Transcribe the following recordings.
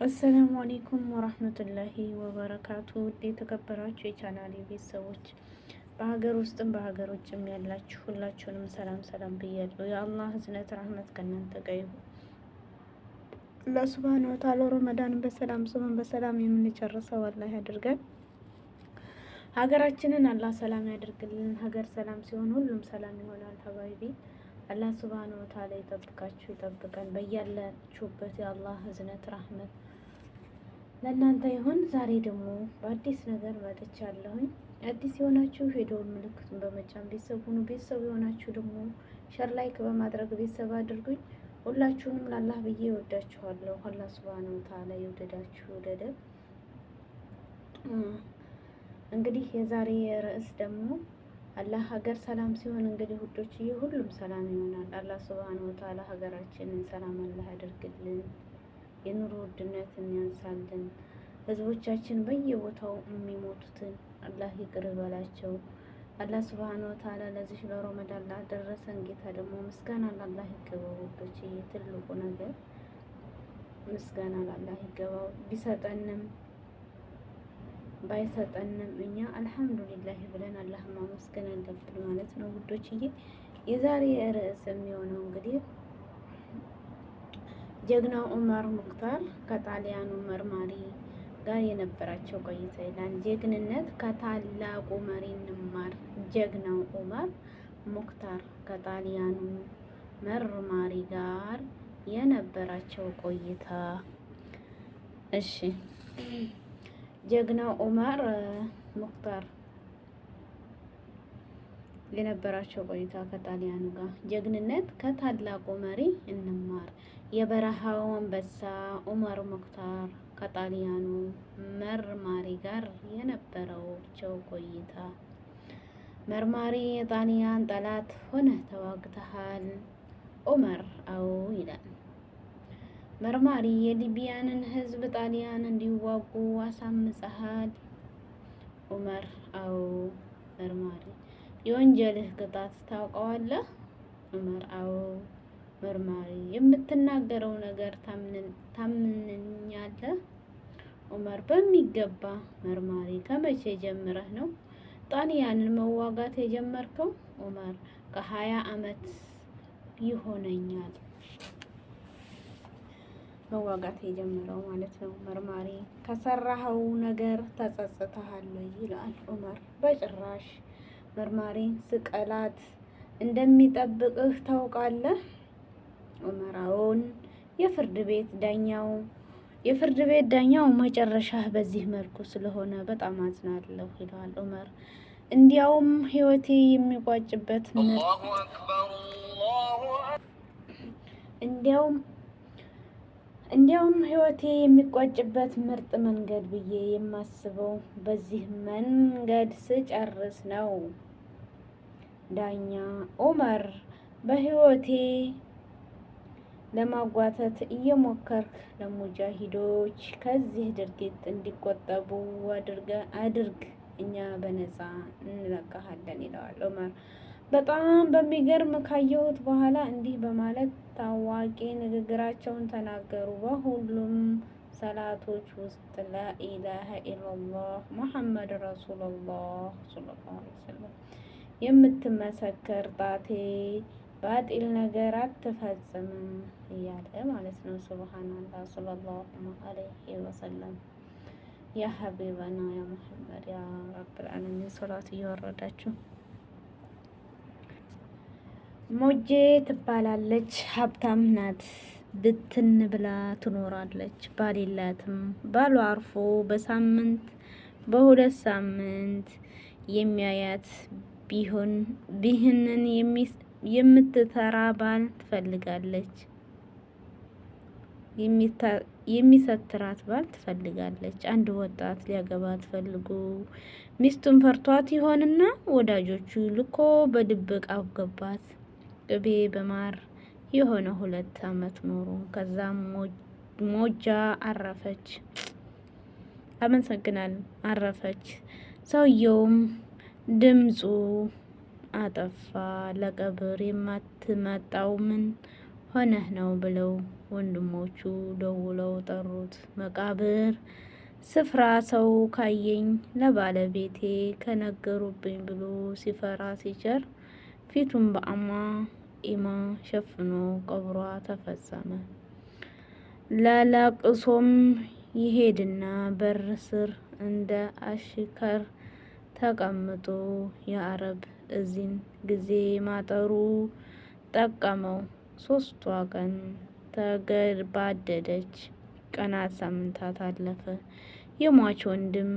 አሰላሙ አሌይኩም ወራህመቱላሂ ወበረካቱ። ውድ የተከበራችሁ የቻናሌ ቤተሰቦች በሀገር ውስጥም በሀገር ውጭም ያላችሁ ሁላችሁንም ሰላም ሰላም ብያለሁ። የአላህ ህዝነት ረህመት ከእናንተ ጋር ይሁን። አላህ ሱብሃነሁ ወተዓላ ረመዳንን በሰላም ጾመን በሰላም የምንጨርሰው አላህ ያድርገን። ሀገራችንን አላህ ሰላም ያደርግልን። ሀገር ሰላም ሲሆን ሁሉም ሰላም ይሆናል። ሀባይቢ አላህ ሱብሃነሁ ወተዓላ ይጠብቃችሁ ይጠብቀን። በያላችሁበት የአላህ ህዝነት ረህመት ለእናንተ ይሁን። ዛሬ ደግሞ በአዲስ ነገር መጥቻለሁኝ። አዲስ የሆናችሁ የደወል ምልክቱን በመጫን ቤተሰብ ሁኑ። ቤተሰብ የሆናችሁ ደግሞ ሸር ላይክ በማድረግ ቤተሰብ አድርጉኝ። ሁላችሁንም ለአላህ ብዬ እወዳችኋለሁ። አላህ ሱብሃነሁ ወተዓላ ይወደዳችሁ ይወደደ። እንግዲህ የዛሬ ርዕስ ደግሞ አላህ ሀገር ሰላም ሲሆን እንግዲህ ውዶችዬ ሁሉም ሰላም ይሆናል። አላህ ሱብሃነሁ ወተዓላ ሀገራችንን ሰላም አላህ ያደርግልን። የኑሮ ውድነትን ያንሳልን። ህዝቦቻችን በየቦታው የሚሞቱትን አላህ ይቅር ይበላቸው። አላህ ሱብሃነሁ ወተዓላ ለዚህ ለረመዳን ላደረሰን ጌታ ደግሞ ምስጋና ለአላህ ይገባው። ወዶች ትልቁ ነገር ምስጋና ለአላህ ይገባው። ቢሰጠንም ባይሰጠንም እኛ አልሐምዱሊላህ ብለን አላህ ማመስገን አለብን ማለት ነው ውዶችዬ። የዛሬ ርዕስ የሚሆነው እንግዲህ ጀግናው ዑመር ሙክታር ከጣሊያኑ መርማሪ ጋር የነበራቸው ቆይታ ይላል። ጀግንነት ከታላቁ መሪ እንማር። ጀግናው ዑመር ሙክታር ከጣሊያኑ መርማሪ ጋር የነበራቸው ቆይታ። እሺ ጀግናው ዑመር ሙክታር የነበራቸው ቆይታ ከጣሊያኑ ጋር። ጀግንነት ከታላቁ መሪ እንማር። የበረሃው አንበሳ ዑመር ሙክታር ከጣሊያኑ መርማሪ ጋር የነበራቸው ቆይታ። መርማሪ የጣሊያን ጠላት ሆነ ተዋግተሃል? ዑመር አዎ ይላል። መርማሪ የሊቢያንን ህዝብ ጣሊያን እንዲዋጉ አሳምፀሃል? ዑመር አዎ። መርማሪ የወንጀልህ ቅጣት ታውቀዋለህ? ዑመር አዎ። መርማሪ የምትናገረው ነገር ታምነኛለህ? ዑመር በሚገባ። መርማሪ ከመቼ ጀምረህ ነው ጣሊያንን መዋጋት የጀመርከው? ዑመር ከ20 ዓመት ይሆነኛል መዋጋት የጀመረው ማለት ነው። መርማሪ ከሰራኸው ነገር ተጸጽተሃል ይላል ዑመር። በጭራሽ። መርማሪ ስቅላት እንደሚጠብቅህ ታውቃለህ? ዑመር አዎን። የፍርድ ቤት ዳኛው መጨረሻህ በዚህ መልኩ ስለሆነ በጣም አዝናለሁ ይላል ዑመር። እንዲያውም ህይወቴ የሚቋጭበት ምርጥ መንገድ ብዬ የማስበው በዚህ መንገድ ስጨርስ ነው። ዳኛ ዑመር በህይወቴ ለማጓተት እየሞከርክ ለሙጃሂዶች ከዚህ ድርጊት እንዲቆጠቡ አድርግ፣ እኛ በነፃ እንለቀሃለን ይለዋል ዑመር። በጣም በሚገርም ካየሁት በኋላ እንዲህ በማለት ታዋቂ ንግግራቸውን ተናገሩ። በሁሉም ሰላቶች ውስጥ ላኢላሀ ኢለላህ ሙሐመድ ረሱሉላህ ሰለላሁ ዐለይሂ ወሰለም የምትመሰከር ጣቴ ባጢል ነገር አትፈጽም እያለ ማለት ነው። ሱብሃንአላህ ሰለላሁ ዐለይሂ ወሰለም። ያ ሀቢበና ያ ሙሐመድ ያ ረብል ዓለሚን ሶላት እየወረዳችሁ። ሞጄ ትባላለች፣ ሀብታም ናት፣ ብትን ብላ ትኖራለች። ባል የላትም። ባሏ አርፎ በ2 ሳምንት የሚያያት ቢህንን የምትተራ ባል ትፈልጋለች። የሚሰትራት ባል ትፈልጋለች። አንድ ወጣት ሊያገባት ፈልጎ ሚስቱን ፈርቷት ይሆንና ወዳጆቹ ልኮ በድብቅ አገባት። ቅቤ በማር የሆነ 2 ዓመት ኖሩ። ከዛም ሞጃ አረፈች። አመሰግናለሁ። አረፈች። ሰውየውም ድምፁ አጠፋ። ለቀብር የማትመጣው ምን ሆነህ ነው ብለው ወንድሞቹ ደውለው ጠሩት። መቃብር ስፍራ ሰው ካየኝ ለባለቤቴ ከነገሩብኝ ብሎ ሲፈራ ሲቸር ፊቱን በአማ ኢማ ሸፍኖ ቀብሯ ተፈጸመ። ለለቅሶም ይሄድና በር ስር እንደ አሽከር ተቀምጦ የአረብ እዚን ጊዜ ማጠሩ ጠቀመው። ሶስቷ ቀን ተገባደደች። ቀናት ሳምንታት አለፈ። የሟች ወንድም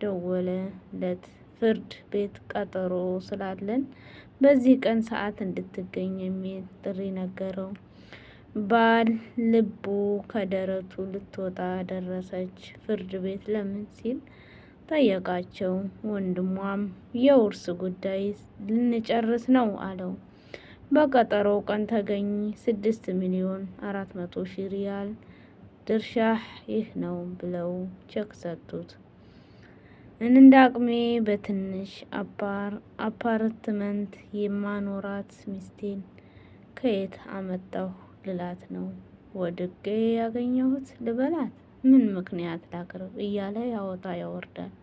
ደወለለት። ፍርድ ቤት ቀጠሮ ስላለን በዚህ ቀን ሰዓት እንድትገኝ የሚል ጥሪ ነገረው። ባል ልቡ ከደረቱ ልትወጣ ደረሰች። ፍርድ ቤት ለምን ሲል ጠየቃቸው። ወንድሟም የውርስ ጉዳይ ልንጨርስ ነው አለው። በቀጠሮው ቀን ተገኝ። 6,400,000 ሪያል ድርሻህ ይህ ነው ብለው ቼክ ሰጡት። እንደ አቅሜ በትንሽ አፓርትመንት የማኖራት ሚስቴን ከየት አመጣሁ ልላት ነው። ወድቄ ያገኘሁት ልበላት? ምን ምክንያት ላቅርብ እያለ ያወጣ ያወርዳል።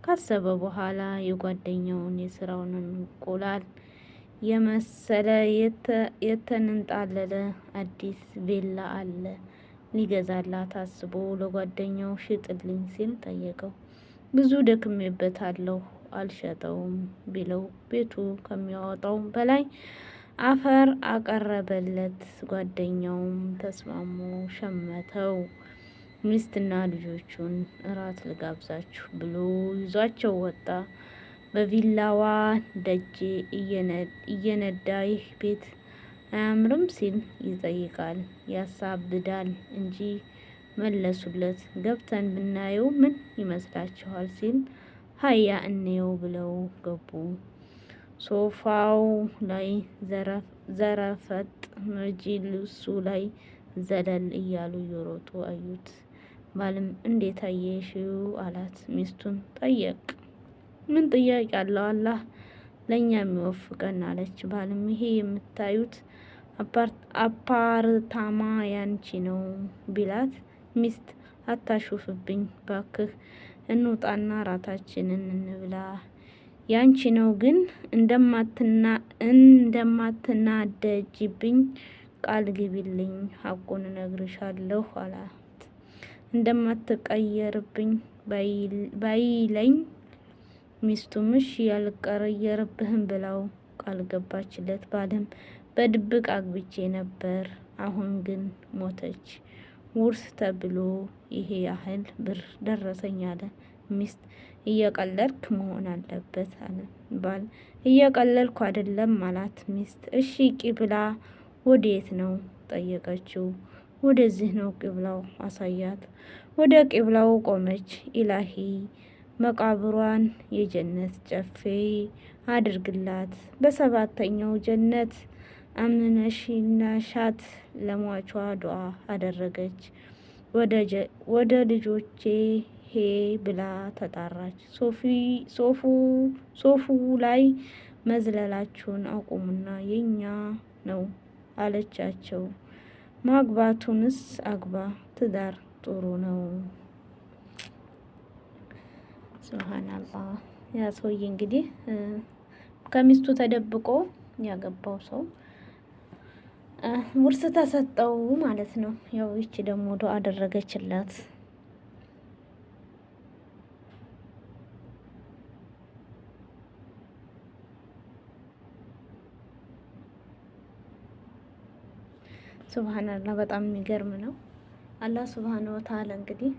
ካሰበ በኋላ የጓደኛውን የስራውን እንቁላል የመሰለ የተንጣለለ አዲስ ቬላ አለ ሊገዛላት አስቦ ለጓደኛው ሽጥልኝ ሲል ጠየቀው። ብዙ ደክሜበታለሁ አልሸጠውም ቢለው ቤቱ ከሚያወጣው በላይ አፈር አቀረበለት። ጓደኛውም ተስማሙ፣ ሸመተው። ሚስትና ልጆቹን እራት ልጋብዛችሁ ብሎ ይዟቸው ወጣ። በቪላዋ ደጅ እየነዳ ይህ ቤት አያምርም ሲል ይጠይቃል። ያሳብዳል እንጂ መለሱለት። ገብተን ብናየው ምን ይመስላችኋል ሲል ሀያ እንየው ብለው ገቡ። ሶፋው ላይ ዘረፈጥ፣ መጅልሱ ላይ ዘለል እያሉ እየሮጡ አዩት። ባልም እንዴት አየሽው አላት። ሚስቱን ጠየቅ። ምን ጥያቄ አለው? አላህ ለኛ የሚወፍቀን አለች። ባልም ይሄ የምታዩት አፓርታማ ያንቺ ነው ቢላት፣ ሚስት አታሹፍብኝ ባክህ፣ እንውጣና ራታችንን እንብላ። ያንቺ ነው ግን እንደማትናደጅብኝ ቃል ግቢልኝ፣ ሀቁን እነግርሻለሁ አላት። እንደማትቀየርብኝ ባይለኝ ሚስቱም እሺ ያልቀየርብህም ብላው ቃል ገባችለት። ባልም በድብቅ አግብቼ ነበር፣ አሁን ግን ሞተች። ውርስ ተብሎ ይሄ ያህል ብር ደረሰኝ አለ። ሚስት እየቀለድክ መሆን አለበት አለ። ባል እየቀለድኩ አይደለም አላት። ሚስት እሺ ቂብላ ወዴት ነው ጠየቀችው። ወደዚህ ነው ቂብላው አሳያት። ወደ ቂብላው ቆመች። ኢላሂ መቃብሯን የጀነት ጨፌ አድርግላት፣ በሰባተኛው ጀነት አምነሽናሻት ለሟቿ ዱዓ አደረገች። ወደ ልጆቼ ሄ ብላ ተጣራች። ሶፉ ላይ መዝለላችሁን አቁሙና የኛ ነው አለቻቸው። ማግባቱንስ አግባ፣ ትዳር ጥሩ ነው። ሱብሃንአላህ። ያ ሰውዬ እንግዲህ ከሚስቱ ተደብቆ ያገባው ሰው ውርስ ተሰጠው ማለት ነው። ያው ይቺ ደግሞ ዱዓ አደረገችላት። ሱብሃንአላህ በጣም የሚገርም ነው። አላህ ሱብሃነሁ ወተዓላ እንግዲህ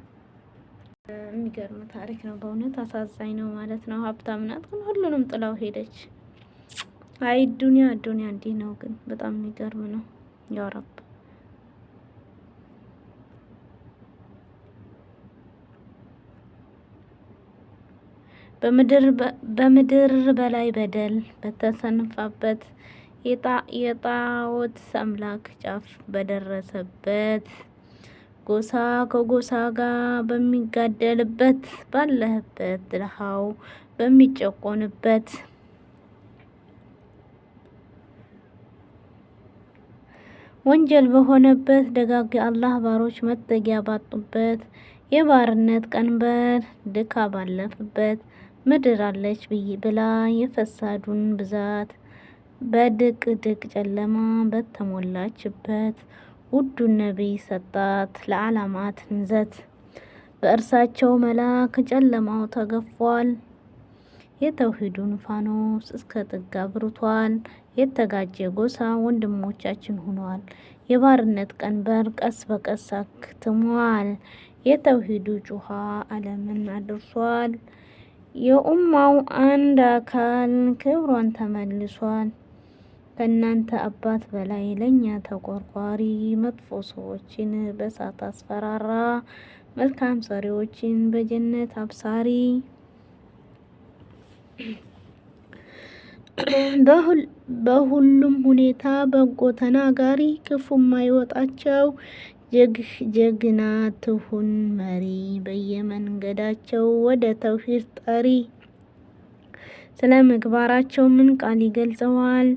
የሚገርም ታሪክ ነው። በእውነት አሳዛኝ ነው ማለት ነው። ሀብታም ናት ግን ሁሉንም ጥላው ሄደች። አይ ዱንያ እንዲህ ነው። ግን በጣም የሚገርም ነው። ያ ረብ በምድር በላይ በደል በተሰንፋበት የጣዖት አምላክ ጫፍ በደረሰበት ጎሳ ከጎሳ ጋር በሚጋደልበት ባለህበት ድሃው በሚጨቆንበት ወንጀል በሆነበት ደጋግ አላህ ባሮች መጠጊያ ባጡበት የባርነት ቀንበር ድካ ባለፈበት ምድር አለች ብላ የፈሳዱን ብዛት በድቅድቅ ጨለማ በተሞላችበት ውዱን ነቢይ ሰጣት ለዓላማት ንዘት። በእርሳቸው መላክ ጨለማው ተገፏል። የተውሂዱን ፋኖስ እስከ ጥግ አብርቷል። የተጋጨ ጎሳ ወንድሞቻችን ሆኗል። የባርነት ቀንበር ቀስ በቀስ አክትሟል። የተውሂዱ ጩኻ ዓለምን አድርሷል። የኡማው አንድ አካል ክብሯን ተመልሷል። ከእናንተ አባት በላይ ለኛ ተቆርቋሪ መጥፎ ሰዎችን በእሳት አስፈራራ፣ መልካም ሰሪዎችን በጀነት አብሳሪ። በሁሉም ሁኔታ በጎ ተናጋሪ፣ ክፉ ማይወጣቸው ጀግና ትሁን መሪ፣ በየመንገዳቸው ወደ ተውሂድ ጠሪ። ስለ ምግባራቸው ምን ቃል ይገልጸዋል?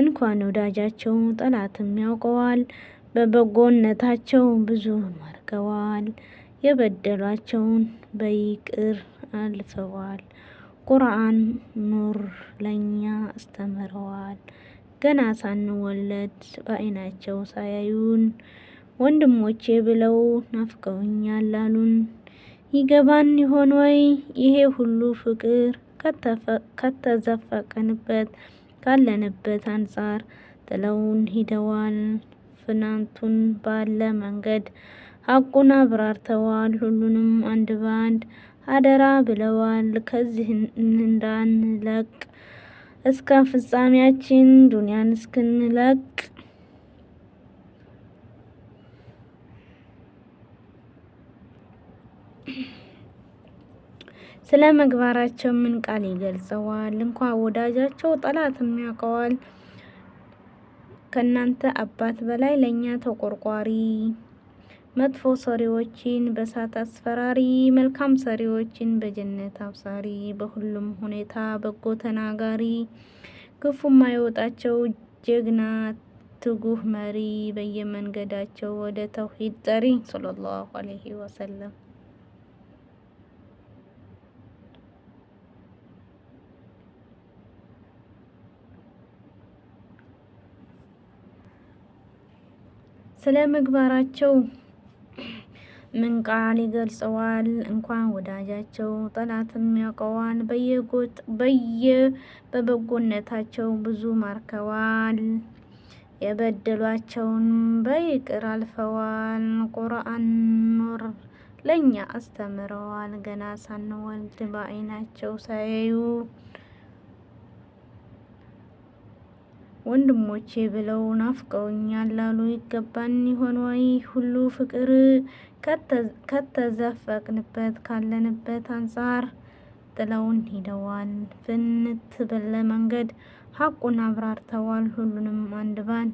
እንኳን ወዳጃቸው ጠላትም ያውቀዋል። በበጎነታቸው ብዙ ማርከዋል። የበደሏቸውን በይቅር አልፈዋል። ቁርአን ኑር ለኛ አስተምረዋል። ገና ሳንወለድ በአይናቸው ሳያዩን ወንድሞቼ ብለው ናፍቀውኛል አሉን። ይገባን ይሆን ወይ ይሄ ሁሉ ፍቅር? ከተዘፈቀንበት ካለንበት አንጻር ጥለውን ሂደዋል። ፍናንቱን ባለ መንገድ ሐቁን አብራርተዋል። ሁሉንም አንድ ባንድ አደራ ብለዋል። ከዚህ እንዳንለቅ እስከ ፍጻሜያችን ዱንያን እስክንለቅ ስለ ምግባራቸው ምን ቃል ይገልጸዋል? እንኳን ወዳጃቸው ጠላትም ያውቀዋል። ከእናንተ አባት በላይ ለኛ ተቆርቋሪ፣ መጥፎ ሰሪዎችን በእሳት አስፈራሪ፣ መልካም ሰሪዎችን በጀነት አብሳሪ። በሁሉም ሁኔታ በጎ ተናጋሪ፣ ክፉ ማይወጣቸው ጀግና ትጉህ መሪ፣ በየመንገዳቸው ወደ ተውሂድ ጠሪ። ሰለላሁ ዐለይሂ ወሰለም። ስለ ምግባራቸው ምን ቃል ይገልጸዋል? እንኳን ወዳጃቸው ጠላትም ያውቀዋል። በበጎነታቸው ብዙ ማርከዋል። የበደሏቸውን በይቅር አልፈዋል። ቁርአን ኑር ለኛ አስተምረዋል። ገና ሳንወልድ በአይናቸው ሳያዩ ወንድሞቼ ብለው ናፍቀውኛል ላሉ ይገባን ይሆን ወይ ሁሉ ፍቅር? ከተዘፈቅንበት ካለንበት አንጻር ጥለውን ሂደዋል። ፍንት በለ መንገድ ሐቁን አብራርተዋል። ሁሉንም አንድ ባንድ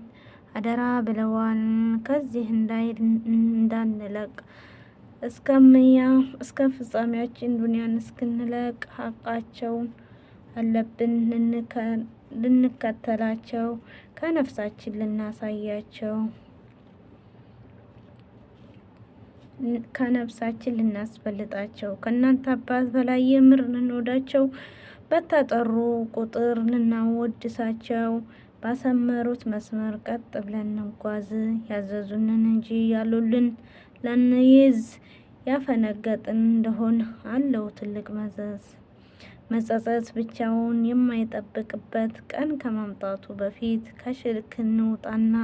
አደራ ብለዋል። ከዚህ እንዳንለቅ እስከ ፍጻሜያችን ዱንያን እስክንለቅ ሐቃቸውን አለብን ልንከተላቸው፣ ከነፍሳችን ልናሳያቸው፣ ከነፍሳችን ልናስበልጣቸው። ከእናንተ አባት በላይ የምር ልንወዳቸው፣ በተጠሩ ቁጥር ልናወድሳቸው፣ ባሰመሩት መስመር ቀጥ ብለን እንጓዝ። ያዘዙንን እንጂ ያሉልን ላንይዝ፣ ያፈነገጥን እንደሆን አለው ትልቅ መዘዝ። መጸጸት ብቻውን የማይጠብቅበት ቀን ከመምጣቱ በፊት ከሽርክ እንውጣና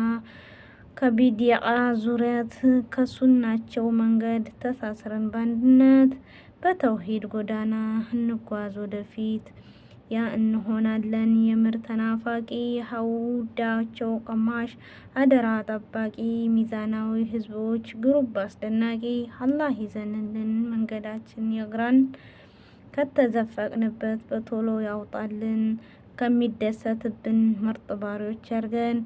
ከቢዲዓ ዙሪያት ከሱናቸው መንገድ ተሳስረን በአንድነት በተውሂድ ጎዳና እንጓዝ ወደፊት። ያ እንሆናለን የምር ተናፋቂ፣ ሀውዳቸው ቀማሽ፣ አደራ ጠባቂ፣ ሚዛናዊ ህዝቦች ግሩብ አስደናቂ። አላህ ይዘንልን፣ መንገዳችን ያግራን፣ ከተዘፈቅንበት በቶሎ ያውጣልን፣ ከሚደሰትብን ምርጥ ባሪዎች ያርገን።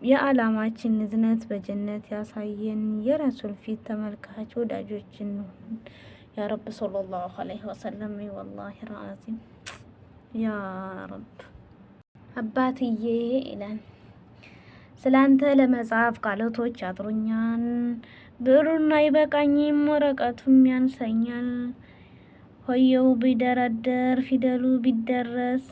የዓላማችን ንዝነት በጀነት ያሳየን፣ የረሱል ፊት ተመልካች ወዳጆችን ነው ያ ረብ ሰለላሁ ዐለይሂ ወሰለም። ወላሂ ራዚም ያ ረብ። አባትዬ ይላል ስላንተ ለመጻፍ ቃላቶች ያጥሩኛል። ብዕሩን አይበቃኝም ወረቀቱም ያንሰኛል። ሆየው ቢደረደር ፊደሉ ቢደረስ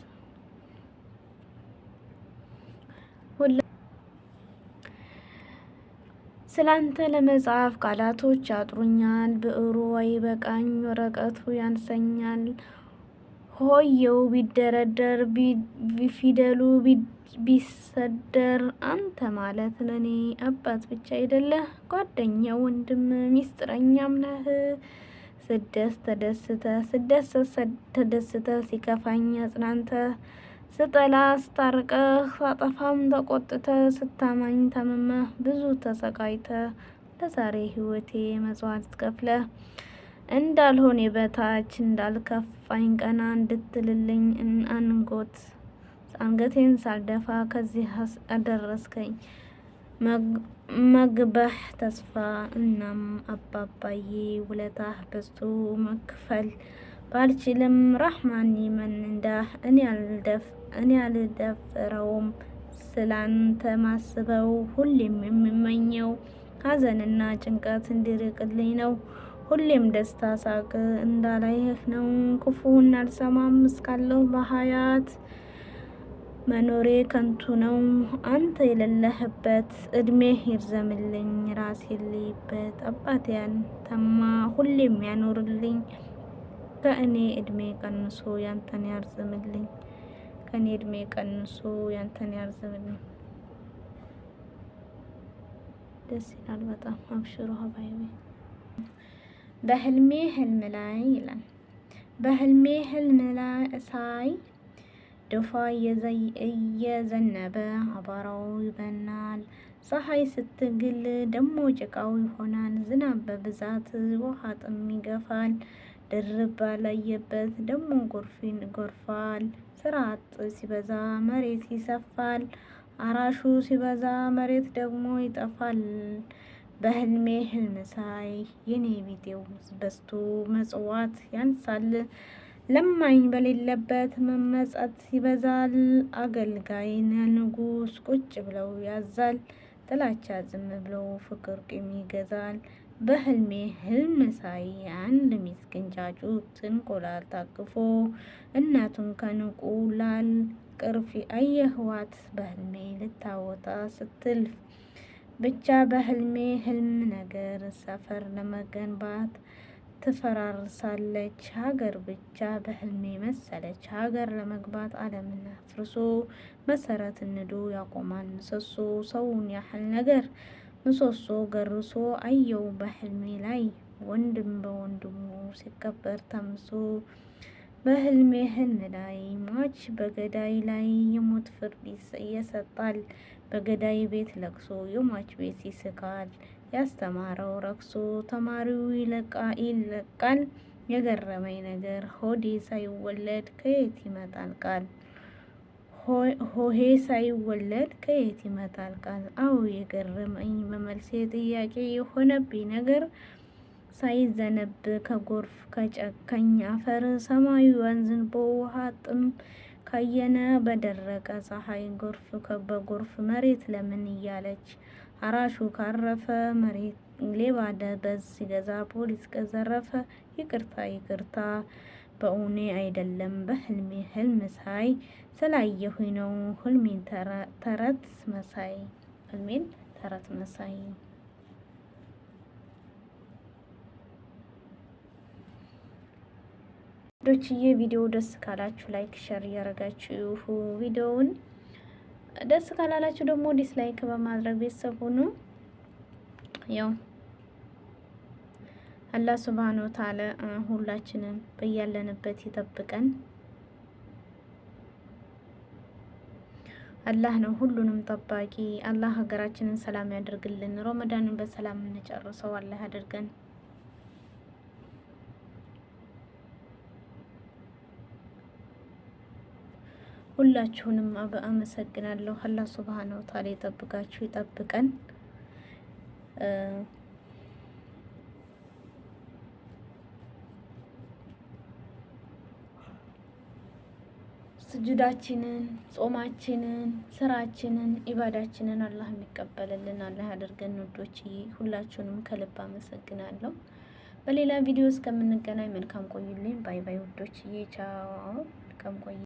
ስላንተ ለመጻፍ ቃላቶች ያጥሩኛል። ብዕሩ አይበቃኝ ወረቀቱ ያንሰኛል። ሆየው ቢደረደር ፊደሉ ቢሰደር አንተ ማለት ለኔ አባት ብቻ አይደለህ ጓደኛ፣ ወንድም፣ ሚስጥረኛም ነህ። ስደሰት ተደስተህ ሲከፋኝ አጽናንተህ ስጠላ አስታርቀህ ሳጠፋም ተቆጥተህ ስታማኝ ታመመህ ብዙ ተሰቃይተህ ለዛሬ ህይወቴ መጽዋዕት ከፍለህ እንዳልሆን የበታች እንዳልከፋኝ ቀና እንድትልልኝ አንገቴን ሳልደፋ ከዚህ አደረስከኝ መግበህ ተስፋ። እናም አባባዬ ውለታህ በዝቶ መክፈል ባልችልም ራህማን ይመንዳህ እኔ አልደፍረውም። ስላንተ ማስበው ሁሌም የሚመኘው ሀዘንና ጭንቀት እንዲርቅልኝ ነው። ሁሌም ደስታ ሳቅ እንዳላይህ ነው። ክፉን አልሰማም እስካለሁ በሀያት መኖሬ ከንቱ ነው አንተ የሌለህበት። እድሜህ ይርዘምልኝ ራሴን ልይበት። አባቴ አንተማ ሁሌም ያኖርልኝ ከእኔ እድሜ ቀንሶ ያንተን ያርዝምልኝ። ከእኔ እድሜ ቀንሶ ያንተን ያርዝምልኝ። ደስ ይላል በጣም አብሽሮ ሀባይቤ። በህልሜ ህልም ላይ ይላል። በህልሜ ህልም ላይ ሳይ ዶፋ እየዘነበ አቧራው ይበናል። ፀሐይ ስትግል ደሞ ጭቃው ይሆናል። ዝናብ በብዛት ውሃ ጥም ይገፋል። ድርብ ባላየበት ደሞ ጎርፊን ጎርፋል። ስራ አጥ ሲበዛ መሬት ይሰፋል። አራሹ ሲበዛ መሬት ደግሞ ይጠፋል። በህልሜ ህልም ሳይ የኔ ቢጤው በዝቶ መጽዋት ያንሳል። ለማኝ በሌለበት መመጸት ይበዛል። አገልጋይ ንጉስ ቁጭ ብለው ያዛል። ጥላቻ ዝም ብለው ፍቅር ቂም ይገዛል። በህልሜ ህልም ሳይ አንድ ምስኪን ጫጩት እንቁላል ታቅፎ እናቱን ከንቁላል ቅርፊ አየህዋት በህልሜ ልታወጣ ስትልፍ። ብቻ በህልሜ ህልም ነገር ሰፈር ለመገንባት ትፈራርሳለች ሀገር። ብቻ በህልሜ መሰለች ሀገር ለመግባት ዓለምን አፍርሶ መሰረት ንዶ ያቆማል ምሰሶ። ሰውን ያህል ነገር ምሰሶ ገርሶ አየው በህልሜ ላይ ወንድም በወንድሙ ሲከበር ተምሶ። በህልሜ ህልም ላይ ሟች በገዳይ ላይ የሞት ፍርድ ይሰጣል። በገዳይ ቤት ለቅሶ የሟች ቤት ይስቃል። ያስተማረው ረክሶ ተማሪው ይለቃል። የገረመኝ ነገር ሆዴ ሳይወለድ ከየት ይመጣል ቃል። ሆሄ ሳይወለድ ከየት ይመጣል ቃል። አዎ የገረመኝ በመልሴ ጥያቄ የሆነብኝ ነገር ሳይዘነብ ከጎርፍ ከጨካኝ አፈር ሰማዩ አንዝንቦ ውሃ ጥም ካየነ በደረቀ ፀሐይ ጎርፍ በጎርፍ መሬት ለምን እያለች አራሹ ካረፈ መሬት ሌባ ደበዝ ሲገዛ ፖሊስ ከዘረፈ ይቅርታ ይቅርታ በእውኔ አይደለም በህልሜ ህልም ሳይ ስላየሁኝ ነው ህልሜን ተረት መሳይ ህልሜን ተረት መሳይ። ዶችዬ ቪዲዮ ደስ ካላችሁ ላይክ ሸር እያደረጋችሁ ቪዲዮውን ደስ ካላላችሁ ደግሞ ዲስላይክ በማድረግ ቤተሰብ ሁኑ። ያው አላህ ሱብሃነሁ ወተዓላ ሁላችንም በያለንበት ይጠብቀን። አላህ ነው ሁሉንም ጠባቂ። አላህ ሀገራችንን ሰላም ያደርግልን። ረመዳንን በሰላም እንጨርሰው አላህ ያደርገን። ሁላችሁንም አመሰግናለሁ። አላህ ሱብሃነሁ ወተዓላ ይጠብቃችሁ ይጠብቀን። ስጁዳችንን፣ ጾማችንን፣ ስራችንን፣ ኢባዳችንን አላህ የሚቀበልልን አላህ ያደርገን። ውዶችዬ ሁላችሁንም ከልብ አመሰግናለሁ። በሌላ ቪዲዮ እስከምንገናኝ መልካም ቆዩልኝ። ባይ ባይ ውዶችዬ፣ ቻው። መልካም ቆዩ።